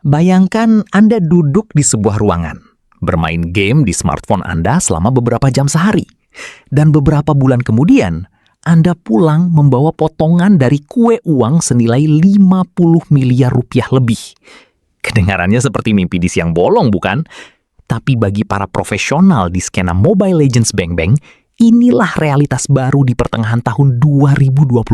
Bayangkan Anda duduk di sebuah ruangan, bermain game di smartphone Anda selama beberapa jam sehari. Dan beberapa bulan kemudian, Anda pulang membawa potongan dari kue uang senilai 50 miliar rupiah lebih. Kedengarannya seperti mimpi di siang bolong, bukan? Tapi bagi para profesional di skena Mobile Legends Bang Bang, inilah realitas baru di pertengahan tahun 2026.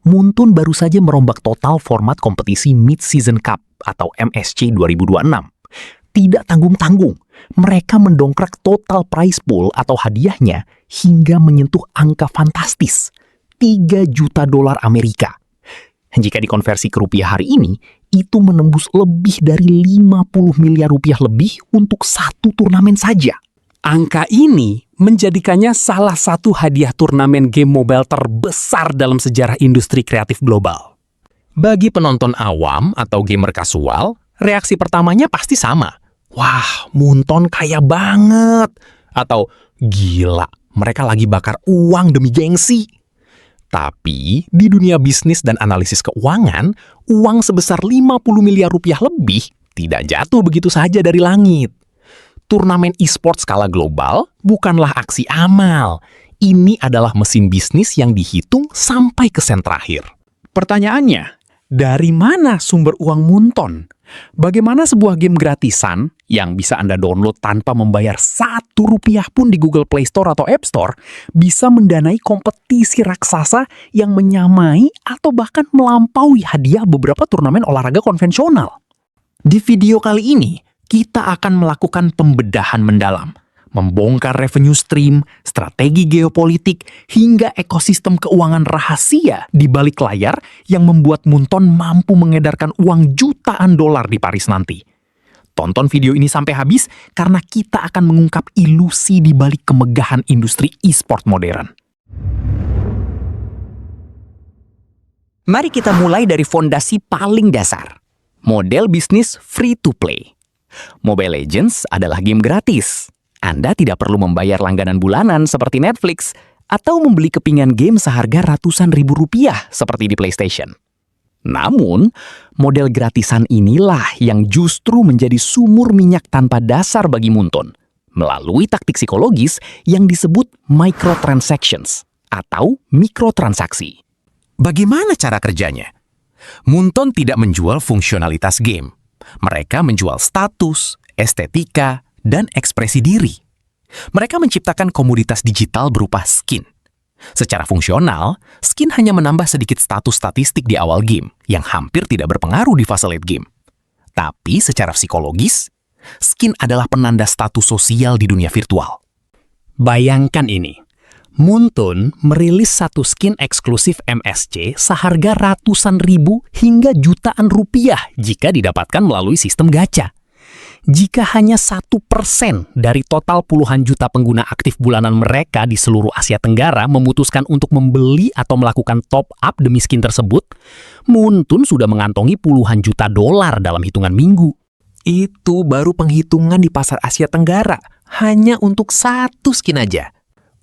Muntun baru saja merombak total format kompetisi Mid-Season Cup atau MSC 2026. Tidak tanggung-tanggung, mereka mendongkrak total prize pool atau hadiahnya hingga menyentuh angka fantastis, 3 juta dolar Amerika. Jika dikonversi ke rupiah hari ini, itu menembus lebih dari 50 miliar rupiah lebih untuk satu turnamen saja. Angka ini menjadikannya salah satu hadiah turnamen game mobile terbesar dalam sejarah industri kreatif global. Bagi penonton awam atau gamer kasual, reaksi pertamanya pasti sama. Wah, Munton kaya banget. Atau, gila, mereka lagi bakar uang demi gengsi. Tapi, di dunia bisnis dan analisis keuangan, uang sebesar 50 miliar rupiah lebih tidak jatuh begitu saja dari langit. Turnamen e-sport skala global bukanlah aksi amal. Ini adalah mesin bisnis yang dihitung sampai ke sen terakhir. Pertanyaannya, dari mana sumber uang Munton? Bagaimana sebuah game gratisan yang bisa Anda download tanpa membayar Rp1 pun di Google Play Store atau App Store bisa mendanai kompetisi raksasa yang menyamai atau bahkan melampaui hadiah beberapa turnamen olahraga konvensional? Di video kali ini, kita akan melakukan pembedahan mendalam, membongkar revenue stream, strategi geopolitik, hingga ekosistem keuangan rahasia di balik layar yang membuat Munton mampu mengedarkan uang jutaan dolar di Paris nanti. Tonton video ini sampai habis karena kita akan mengungkap ilusi di balik kemegahan industri e-sport modern. Mari kita mulai dari fondasi paling dasar. Model bisnis free-to-play. Mobile Legends adalah game gratis. Anda tidak perlu membayar langganan bulanan seperti Netflix atau membeli kepingan game seharga ratusan ribu rupiah seperti di PlayStation. Namun, model gratisan inilah yang justru menjadi sumur minyak tanpa dasar bagi Munton melalui taktik psikologis yang disebut microtransactions atau mikrotransaksi. Bagaimana cara kerjanya? Munton tidak menjual fungsionalitas game. Mereka menjual status, estetika, dan ekspresi diri. Mereka menciptakan komoditas digital berupa skin. Secara fungsional, skin hanya menambah sedikit status statistik di awal game yang hampir tidak berpengaruh di fase late game. Tapi secara psikologis, skin adalah penanda status sosial di dunia virtual. Bayangkan ini. Munton merilis satu skin eksklusif MSC seharga ratusan ribu hingga jutaan rupiah jika didapatkan melalui sistem gacha. Jika hanya 1% dari total puluhan juta pengguna aktif bulanan mereka di seluruh Asia Tenggara memutuskan untuk membeli atau melakukan top up demi skin tersebut, Munton sudah mengantongi puluhan juta dolar dalam hitungan minggu. Itu baru penghitungan di pasar Asia Tenggara, hanya untuk satu skin aja.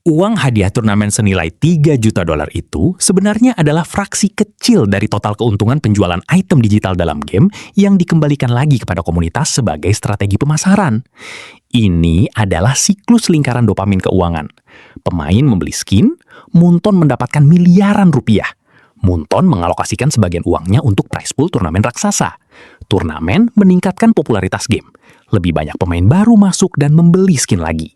Uang hadiah turnamen senilai 3 juta dolar itu sebenarnya adalah fraksi kecil dari total keuntungan penjualan item digital dalam game yang dikembalikan lagi kepada komunitas sebagai strategi pemasaran. Ini adalah siklus lingkaran dopamin keuangan. Pemain membeli skin, Munton mendapatkan miliaran rupiah. Munton mengalokasikan sebagian uangnya untuk prize pool turnamen raksasa. Turnamen meningkatkan popularitas game. Lebih banyak pemain baru masuk dan membeli skin lagi.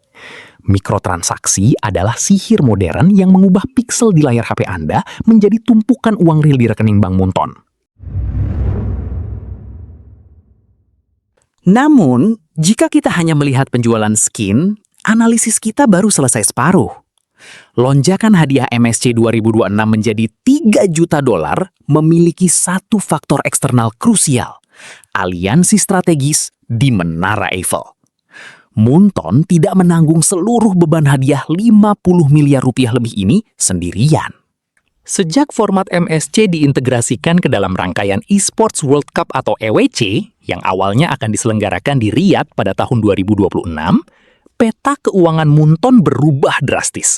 Mikrotransaksi adalah sihir modern yang mengubah pixel di layar HP Anda menjadi tumpukan uang real di rekening Bank Munton. Namun, jika kita hanya melihat penjualan skin, analisis kita baru selesai separuh. Lonjakan hadiah MSC 2026 menjadi 3 juta dolar memiliki satu faktor eksternal krusial, aliansi strategis di Menara Eiffel. Munton tidak menanggung seluruh beban hadiah 50 miliar rupiah lebih ini sendirian. Sejak format MSC diintegrasikan ke dalam rangkaian Esports World Cup atau EWC, yang awalnya akan diselenggarakan di Riyadh pada tahun 2026, peta keuangan Munton berubah drastis.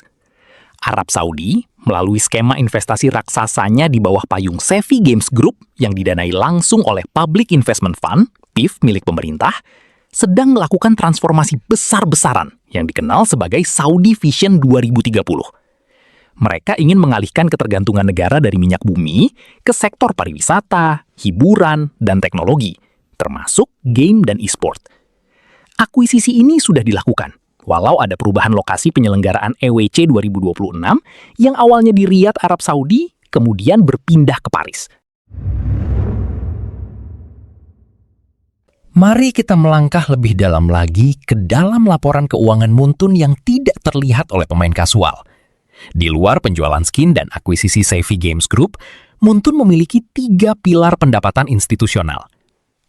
Arab Saudi melalui skema investasi raksasanya di bawah payung Savvy Games Group yang didanai langsung oleh Public Investment Fund, PIF milik pemerintah, sedang melakukan transformasi besar-besaran yang dikenal sebagai Saudi Vision 2030. Mereka ingin mengalihkan ketergantungan negara dari minyak bumi ke sektor pariwisata, hiburan, dan teknologi, termasuk game dan e-sport. Akuisisi ini sudah dilakukan, walau ada perubahan lokasi penyelenggaraan EWC 2026 yang awalnya di Riyadh, Arab Saudi, kemudian berpindah ke Paris. Mari kita melangkah lebih dalam lagi ke dalam laporan keuangan Muntun yang tidak terlihat oleh pemain kasual. Di luar penjualan skin dan akuisisi Savvy Games Group, Muntun memiliki 3 pilar pendapatan institusional.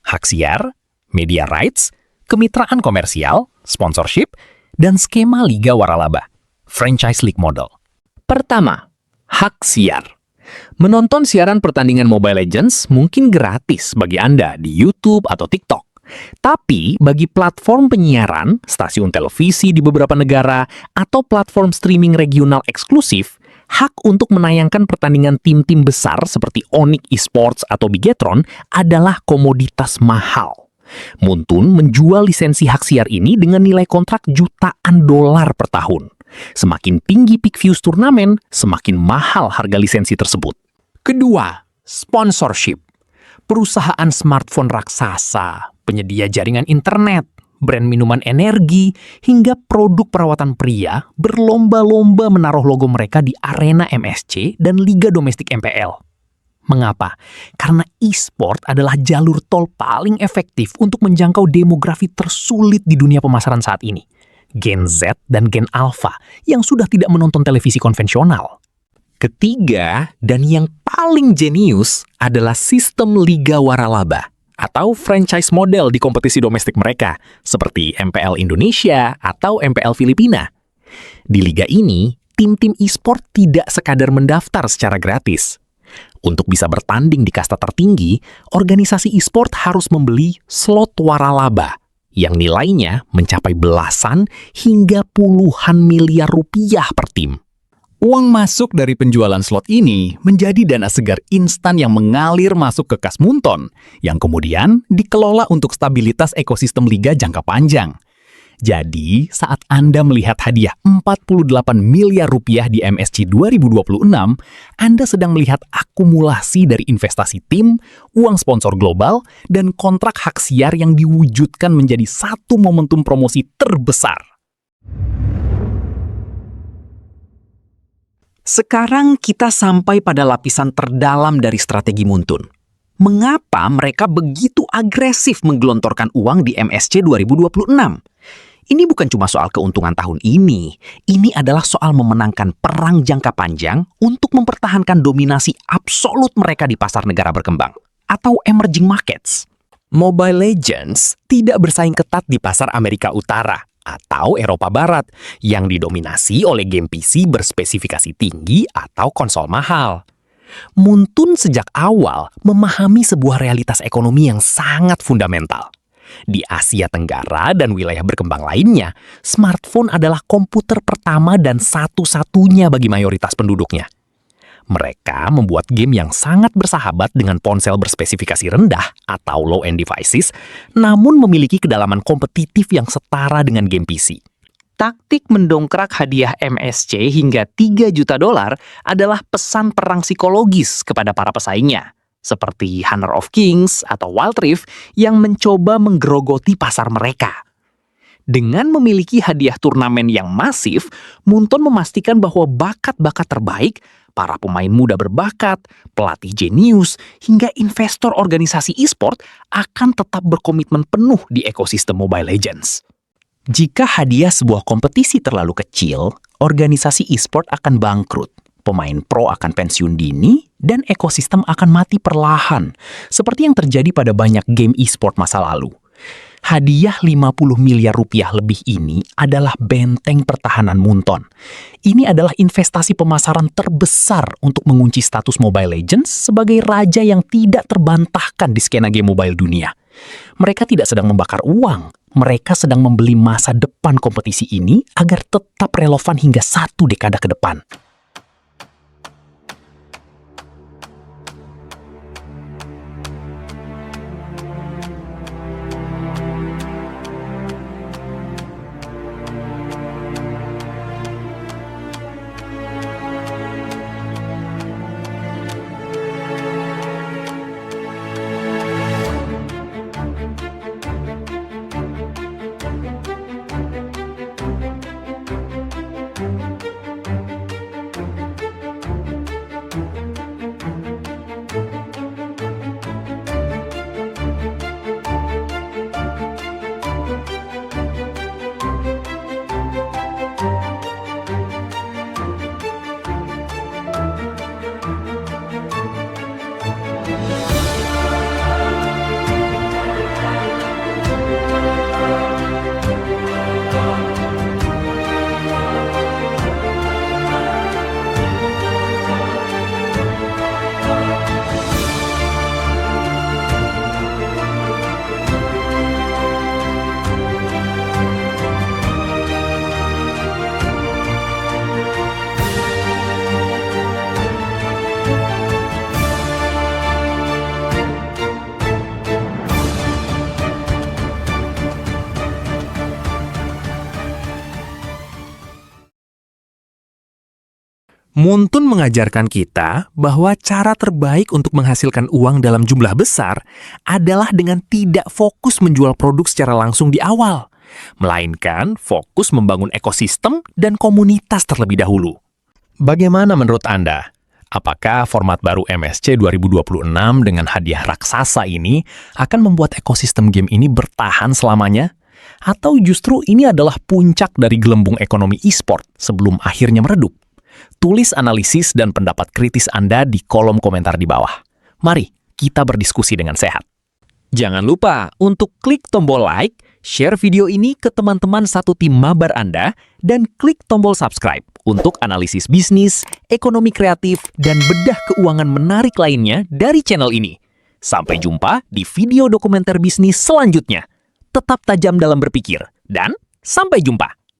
Hak siar, media rights, kemitraan komersial, sponsorship, dan skema Liga Waralaba, franchise league model. Pertama, hak siar. Menonton siaran pertandingan Mobile Legends mungkin gratis bagi Anda di YouTube atau TikTok. Tapi bagi platform penyiaran, stasiun televisi di beberapa negara, atau platform streaming regional eksklusif, hak untuk menayangkan pertandingan tim-tim besar seperti Onyx Esports atau Bigetron adalah komoditas mahal. Muntun menjual lisensi hak siar ini dengan nilai kontrak jutaan dolar per tahun. Semakin tinggi peak views turnamen, semakin mahal harga lisensi tersebut. Kedua, sponsorship. Perusahaan smartphone raksasa, penyedia jaringan internet, brand minuman energi, hingga produk perawatan pria berlomba-lomba menaruh logo mereka di arena MSC dan Liga Domestik MPL. Mengapa? Karena e-sport adalah jalur tol paling efektif untuk menjangkau demografi tersulit di dunia pemasaran saat ini. Gen Z dan Gen Alpha yang sudah tidak menonton televisi konvensional. Ketiga, dan yang paling jenius adalah sistem Liga Waralaba atau franchise model di kompetisi domestik mereka, seperti MPL Indonesia atau MPL Filipina. Di liga ini, tim-tim e-sport tidak sekadar mendaftar secara gratis. Untuk bisa bertanding di kasta tertinggi, organisasi e-sport harus membeli slot Waralaba yang nilainya mencapai belasan hingga puluhan miliar rupiah per tim. Uang masuk dari penjualan slot ini menjadi dana segar instan yang mengalir masuk ke kas Munton, yang kemudian dikelola untuk stabilitas ekosistem liga jangka panjang. Jadi, saat Anda melihat hadiah 48 miliar rupiah di MSC 2026, Anda sedang melihat akumulasi dari investasi tim, uang sponsor global, dan kontrak hak siar yang diwujudkan menjadi satu momentum promosi terbesar. Sekarang kita sampai pada lapisan terdalam dari strategi Muntun. Mengapa mereka begitu agresif menggelontorkan uang di MSC 2026? Ini bukan cuma soal keuntungan tahun ini. Ini adalah soal memenangkan perang jangka panjang untuk mempertahankan dominasi absolut mereka di pasar negara berkembang atau emerging markets. Mobile Legends tidak bersaing ketat di pasar Amerika Utara atau Eropa Barat yang didominasi oleh game PC berspesifikasi tinggi atau konsol mahal. Muntun sejak awal memahami sebuah realitas ekonomi yang sangat fundamental. Di Asia Tenggara dan wilayah berkembang lainnya, smartphone adalah komputer pertama dan satu-satunya bagi mayoritas penduduknya. Mereka membuat game yang sangat bersahabat dengan ponsel berspesifikasi rendah atau low-end devices, namun memiliki kedalaman kompetitif yang setara dengan game PC. Taktik mendongkrak hadiah MSC hingga 3 juta dolar adalah pesan perang psikologis kepada para pesaingnya, seperti Honor of Kings atau Wild Rift yang mencoba menggerogoti pasar mereka. Dengan memiliki hadiah turnamen yang masif, Munton memastikan bahwa bakat-bakat terbaik, para pemain muda berbakat, pelatih jenius, hingga investor organisasi e-sport akan tetap berkomitmen penuh di ekosistem Mobile Legends. Jika hadiah sebuah kompetisi terlalu kecil, organisasi e-sport akan bangkrut, pemain pro akan pensiun dini, dan ekosistem akan mati perlahan, seperti yang terjadi pada banyak game e-sport masa lalu. Hadiah 50 miliar rupiah lebih ini adalah benteng pertahanan Munton. Ini adalah investasi pemasaran terbesar untuk mengunci status Mobile Legends sebagai raja yang tidak terbantahkan di skena game mobile dunia. Mereka tidak sedang membakar uang, mereka sedang membeli masa depan kompetisi ini agar tetap relevan hingga 1 dekade ke depan. Muntun mengajarkan kita bahwa cara terbaik untuk menghasilkan uang dalam jumlah besar adalah dengan tidak fokus menjual produk secara langsung di awal, melainkan fokus membangun ekosistem dan komunitas terlebih dahulu. Bagaimana menurut Anda? Apakah format baru MSC 2026 dengan hadiah raksasa ini akan membuat ekosistem game ini bertahan selamanya? Atau justru ini adalah puncak dari gelembung ekonomi e-sport sebelum akhirnya meredup? Tulis analisis dan pendapat kritis Anda di kolom komentar di bawah. Mari kita berdiskusi dengan sehat. Jangan lupa untuk klik tombol like, share video ini ke teman-teman satu tim mabar Anda, dan klik tombol subscribe untuk analisis bisnis, ekonomi kreatif, dan bedah keuangan menarik lainnya dari channel ini. Sampai jumpa di video dokumenter bisnis selanjutnya. Tetap tajam dalam berpikir, dan sampai jumpa!